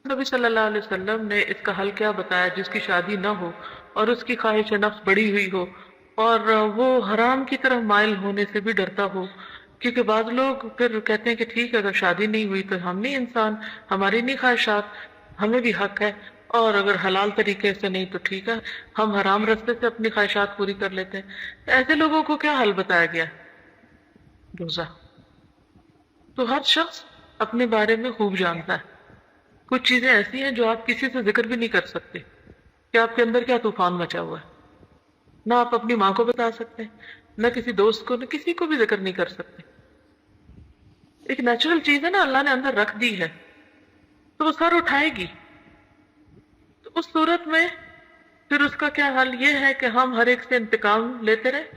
نبی صلی اللہ علیہ وسلم نے اس کا حل کیا بتایا؟ جس کی شادی نہ ہو اور اس کی خواہش نفس بڑی ہوئی ہو اور وہ حرام کی طرف مائل ہونے سے بھی ڈرتا ہو، کیونکہ بعض لوگ پھر کہتے ہیں کہ ٹھیک ہے اگر شادی نہیں ہوئی تو ہم نہیں انسان، ہماری نہیں خواہشات، ہمیں بھی حق ہے، اور اگر حلال طریقے سے نہیں تو ٹھیک ہے ہم حرام راستے سے اپنی خواہشات پوری کر لیتے ہیں۔ ایسے لوگوں کو کیا حل بتایا گیا؟ روزہ۔ تو ہر شخص اپنے بارے میں خوب جانتا ہے، کچھ چیزیں ایسی ہیں جو آپ کسی سے ذکر بھی نہیں کر سکتے کہ آپ کے اندر کیا طوفان مچا ہوا ہے، نہ آپ اپنی ماں کو بتا سکتے، نہ کسی دوست کو، نہ کسی کو بھی ذکر نہیں کر سکتے۔ ایک نیچرل چیز ہے نا، اللہ نے اندر رکھ دی ہے تو وہ سر اٹھائے گی۔ تو اس صورت میں پھر اس کا کیا حل؟ یہ ہے کہ ہم ہر ایک سے انتقام لیتے رہیں،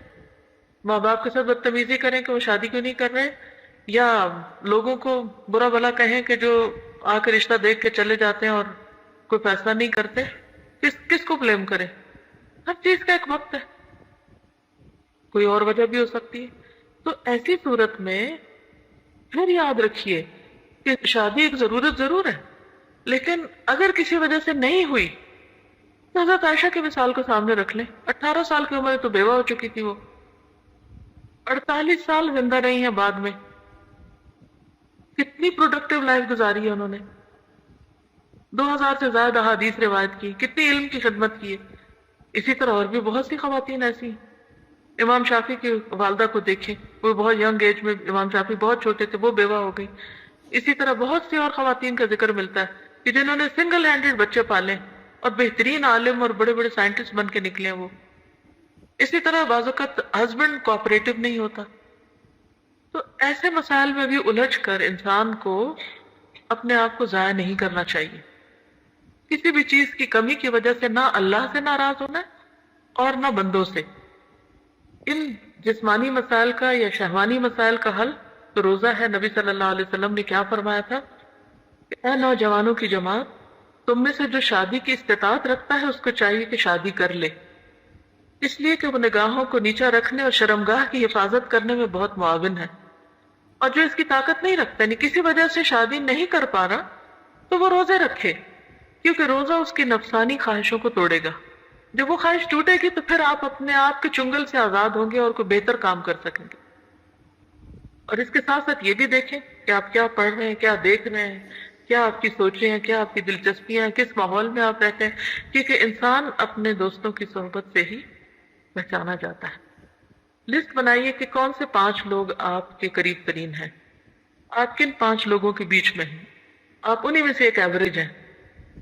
ماں باپ کے ساتھ بدتمیزی کریں کہ وہ شادی کیوں نہیں کر رہے، یا لوگوں کو برا بھلا کہیں کہ جو آ کے رشتہ دیکھ کے چلے جاتے ہیں اور کوئی فیصلہ نہیں کرتے۔ کس کو بلیم کریں؟ ہر چیز کا ایک وقت ہے، کوئی اور وجہ بھی ہو سکتی ہے۔ تو ایسی صورت میں پھر یاد رکھیے کہ شادی ایک ضرورت ضرور ہے، لیکن اگر کسی وجہ سے نہیں ہوئی تو حضرت عائشہ کی مثال کو سامنے رکھ لیں۔ 18 سال کی عمر میں تو بیوہ ہو چکی تھی، وہ 48 سال زندہ رہی ہیں بعد میں، کتنی پروڈکٹیو لائف گزاری ہے انہوں نے، 2000 سے زائد احادیث روایت کی، کتنی علم کی خدمت کی ہے۔ اسی طرح اور بھی بہت سی خواتین ایسی ہیں۔ امام شافعی کی والدہ کو دیکھیں، وہ بہت ینگ ایج میں، امام شافعی بہت چھوٹے تھے، وہ بیوہ ہو گئی۔ اسی طرح بہت سی اور خواتین کا ذکر ملتا ہے کہ جنہوں نے سنگل ہینڈڈ بچے پالے اور بہترین عالم اور بڑے بڑے سائنٹسٹ بن کے نکلے ہیں وہ۔ اسی طرح بعض اوقات ہسبینڈ کوآپریٹو نہیں ہوتا۔ تو ایسے مسائل میں بھی الجھ کر انسان کو اپنے آپ کو ضائع نہیں کرنا چاہیے۔ کسی بھی چیز کی کمی کی وجہ سے نہ اللہ سے ناراض ہونا ہے اور نہ بندوں سے۔ ان جسمانی مسائل کا یا شہوانی مسائل کا حل تو روزہ ہے۔ نبی صلی اللہ علیہ وسلم نے کیا فرمایا تھا کہ اے نوجوانوں کی جماعت، تم میں سے جو شادی کی استطاعت رکھتا ہے اس کو چاہیے کہ شادی کر لے، اس لیے کہ وہ نگاہوں کو نیچا رکھنے اور شرمگاہ کی حفاظت کرنے میں بہت معاون ہے۔ اور جو اس کی طاقت نہیں رکھتا، یعنی کسی وجہ سے شادی نہیں کر پا رہا، تو وہ روزے رکھے، کیونکہ روزہ اس کی نفسانی خواہشوں کو توڑے گا۔ جب وہ خواہش ٹوٹے گی تو پھر آپ اپنے آپ کے چنگل سے آزاد ہوں گے اور کوئی بہتر کام کر سکیں گے۔ اور اس کے ساتھ ساتھ یہ بھی دیکھیں کہ آپ کیا پڑھ رہے ہیں، کیا دیکھ رہے ہیں، کیا آپ کی سوچیں ہیں، کیا آپ کی دلچسپیاں ہیں، کس ماحول میں آپ رہتے ہیں، کیونکہ انسان اپنے دوستوں کی صحبت سے ہی پہچانا جاتا ہے۔ لسٹ بنائیے کہ کون سے 5 لوگ آپ کے قریب ترین ہیں، آپ کن 5 لوگوں کے بیچ میں ہیں، آپ انہی میں سے ایک ایوریج ہیں۔